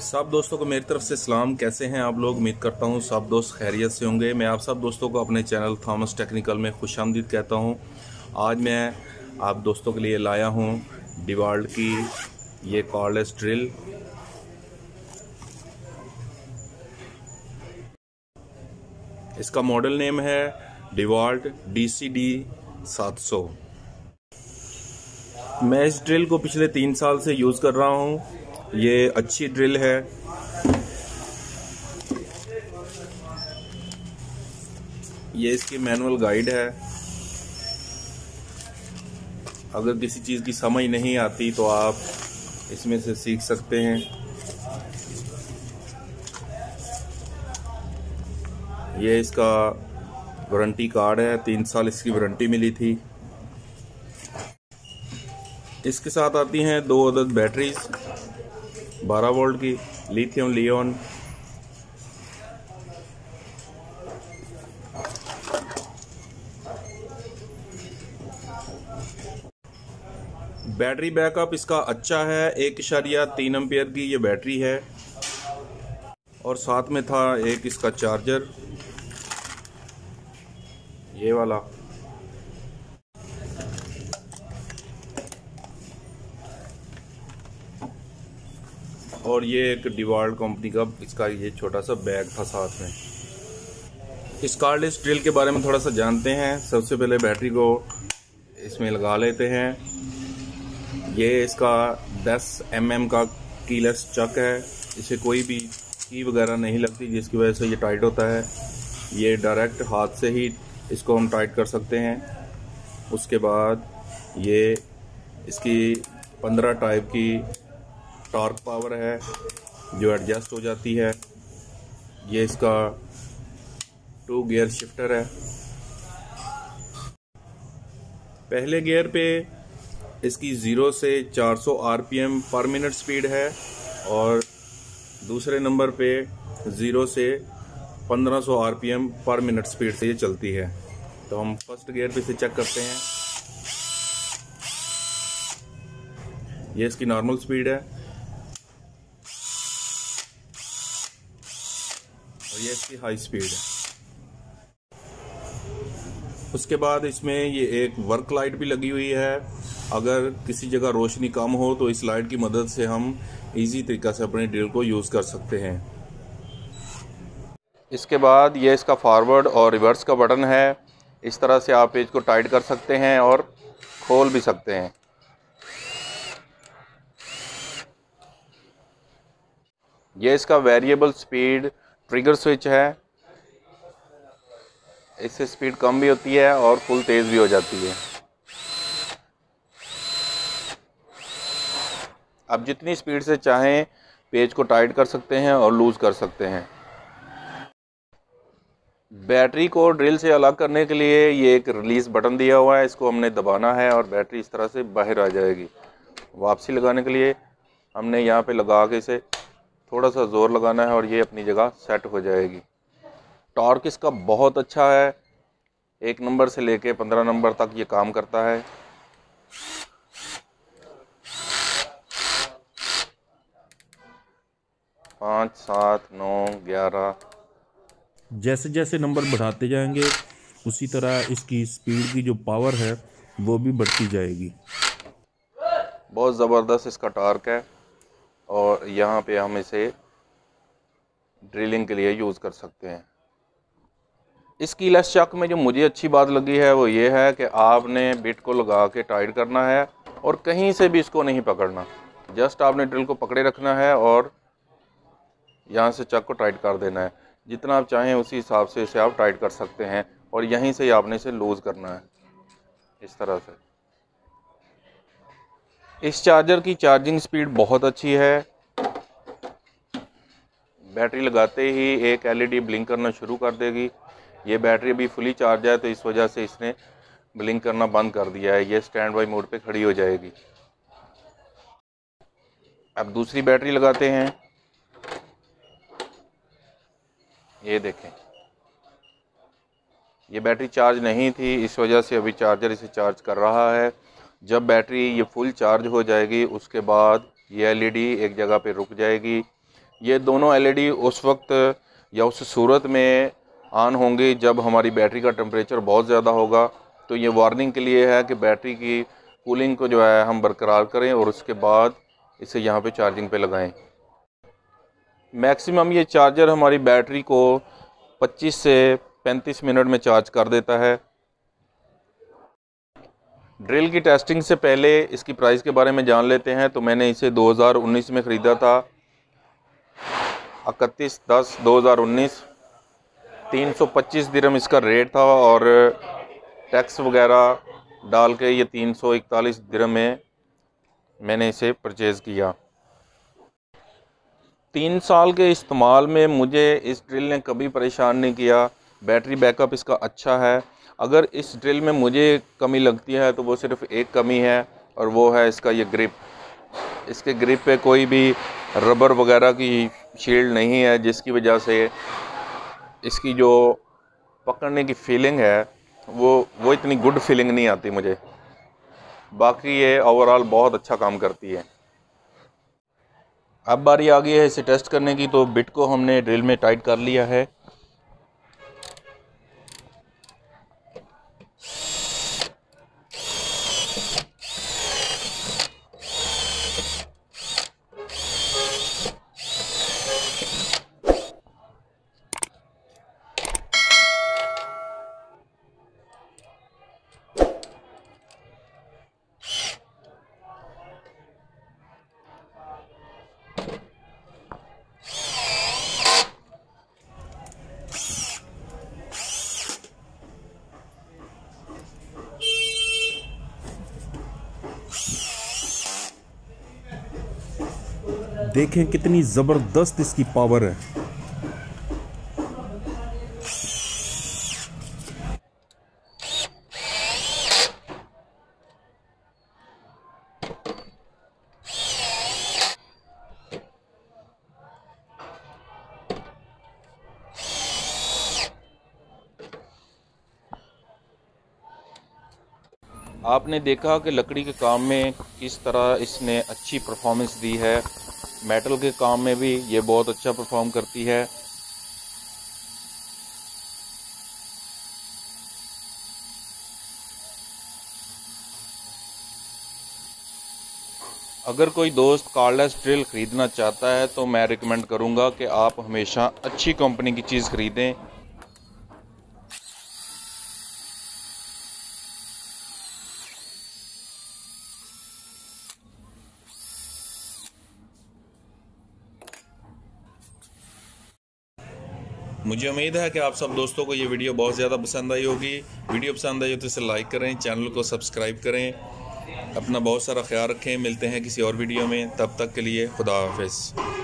सब दोस्तों को मेरी तरफ से सलाम। कैसे हैं आप लोग? उम्मीद करता हूं सब दोस्त खैरियत से होंगे। मैं आप सब दोस्तों को अपने चैनल थॉमस टेक्निकल में खुशामदीद कहता हूं। आज मैं आप दोस्तों के लिए लाया हूं डिवाल्ट की ये कॉर्डलेस ड्रिल। इसका मॉडल नेम है डिवाल्ट DCD 700। मैं इस ड्रिल को पिछले 3 साल से यूज़ कर रहा हूं। ये अच्छी ड्रिल है। ये इसकी मैनुअल गाइड है। अगर किसी चीज़ की समझ नहीं आती तो आप इसमें से सीख सकते हैं। ये इसका वारंटी कार्ड है, 3 साल इसकी वारंटी मिली थी। इसके साथ आती हैं 2 अदद बैटरीज 12 वोल्ट की लिथियम लियोन। बैटरी बैकअप इसका अच्छा है। 1.3 एम्पियर की ये बैटरी है और साथ में था एक इसका चार्जर, ये वाला। और ये एक डिवाल्ट कंपनी का इसका ये छोटा सा बैग था साथ में। इस कॉर्डलेस ड्रिल के बारे में थोड़ा सा जानते हैं। सबसे पहले बैटरी को इसमें लगा लेते हैं। ये इसका 10 mm का कीलेस चक है। इसे कोई भी की वगैरह नहीं लगती, जिसकी वजह से ये टाइट होता है। ये डायरेक्ट हाथ से ही इसको हम टाइट कर सकते हैं। उसके बाद ये इसकी 15 टाइप की टॉर्क पावर है जो एडजस्ट हो जाती है। ये इसका 2 गियर शिफ्टर है। पहले गियर पे इसकी 0 से 400 RPM पर मिनट स्पीड है और दूसरे नंबर पे 0 से 1500 RPM पर मिनट स्पीड से ये चलती है। तो हम फर्स्ट गियर पे इसे चेक करते हैं। ये इसकी नॉर्मल स्पीड है और ये इसकी हाई स्पीड है। उसके बाद इसमें ये एक वर्क लाइट भी लगी हुई है। अगर किसी जगह रोशनी कम हो तो इस लाइट की मदद से हम इजी तरीक़ा से अपने ड्रिल को यूज़ कर सकते हैं। इसके बाद ये इसका फॉरवर्ड और रिवर्स का बटन है। इस तरह से आप पेज को टाइट कर सकते हैं और खोल भी सकते हैं। ये इसका वेरिएबल स्पीड ट्रिगर स्विच है। इससे स्पीड कम भी होती है और फुल तेज़ भी हो जाती है। आप जितनी स्पीड से चाहें पेज को टाइट कर सकते हैं और लूज़ कर सकते हैं। बैटरी को ड्रिल से अलग करने के लिए ये एक रिलीज़ बटन दिया हुआ है। इसको हमने दबाना है और बैटरी इस तरह से बाहर आ जाएगी। वापसी लगाने के लिए हमने यहाँ पे लगा के इसे थोड़ा सा ज़ोर लगाना है और ये अपनी जगह सेट हो जाएगी। टॉर्क इसका बहुत अच्छा है। 1 नंबर से लेके 15 नंबर तक ये काम करता है। पाँच, 7, 9, 11 जैसे जैसे नंबर बढ़ाते जाएंगे उसी तरह इसकी स्पीड की जो पावर है वो भी बढ़ती जाएगी। बहुत ज़बरदस्त इसका टॉर्क है और यहाँ पे हम इसे ड्रिलिंग के लिए यूज़ कर सकते हैं। इस कीलेस चक में जो मुझे अच्छी बात लगी है वो ये है कि आपने बिट को लगा के टाइट करना है और कहीं से भी इसको नहीं पकड़ना। जस्ट आपने ड्रिल को पकड़े रखना है और यहाँ से चक को टाइट कर देना है। जितना आप चाहें उसी हिसाब से इसे आप टाइट कर सकते हैं और यहीं से आपने इसे लूज़ करना है इस तरह से। इस चार्जर की चार्जिंग स्पीड बहुत अच्छी है। बैटरी लगाते ही एक LED ब्लिंक करना शुरू कर देगी। ये बैटरी अभी फुली चार्ज है तो इस वजह से इसने ब्लिंक करना बंद कर दिया है। ये स्टैंड बाई मोड पे खड़ी हो जाएगी। अब दूसरी बैटरी लगाते हैं। ये देखें, ये बैटरी चार्ज नहीं थी, इस वजह से अभी चार्जर इसे चार्ज कर रहा है। जब बैटरी ये फुल चार्ज हो जाएगी उसके बाद ये LED एक जगह पे रुक जाएगी। ये दोनों एलईडी उस वक्त या उस सूरत में ऑन होंगी जब हमारी बैटरी का टेम्परेचर बहुत ज़्यादा होगा। तो ये वार्निंग के लिए है कि बैटरी की कूलिंग को जो है हम बरकरार करें और उसके बाद इसे यहाँ पे चार्जिंग पे लगाएं। मैक्सिमम ये चार्जर हमारी बैटरी को 25 से 35 मिनट में चार्ज कर देता है। ड्रिल की टेस्टिंग से पहले इसकी प्राइस के बारे में जान लेते हैं। तो मैंने इसे 2019 में ख़रीदा था, 31/10/2019। 325 दिरहम इसका रेट था और टैक्स वगैरह डाल के ये 341 दिरहम में मैंने इसे परचेज़ किया। 3 साल के इस्तेमाल में मुझे इस ड्रिल ने कभी परेशान नहीं किया। बैटरी बैकअप इसका अच्छा है। अगर इस ड्रिल में मुझे कमी लगती है तो वो सिर्फ़ एक कमी है और वो है इसका ये ग्रिप। इसके ग्रिप पे कोई भी रबर वगैरह की शील्ड नहीं है, जिसकी वजह से इसकी जो पकड़ने की फीलिंग है वो इतनी गुड फीलिंग नहीं आती मुझे। बाकी ये ओवरऑल बहुत अच्छा काम करती है। अब बारी आ गई है इसे टेस्ट करने की। तो बिट को हमने ड्रिल में टाइट कर लिया है। देखें कितनी ज़बरदस्त इसकी पावर है। आपने देखा कि लकड़ी के काम में किस तरह इसने अच्छी परफॉर्मेंस दी है। मेटल के काम में भी ये बहुत अच्छा परफॉर्म करती है। अगर कोई दोस्त कॉर्डलेस ड्रिल ख़रीदना चाहता है तो मैं रिकमेंड करूँगा कि आप हमेशा अच्छी कंपनी की चीज़ ख़रीदें। मुझे उम्मीद है कि आप सब दोस्तों को ये वीडियो बहुत ज़्यादा पसंद आई होगी। वीडियो पसंद आई हो तो इसे लाइक करें, चैनल को सब्सक्राइब करें। अपना बहुत सारा ख्याल रखें। मिलते हैं किसी और वीडियो में, तब तक के लिए खुदा हाफिज़।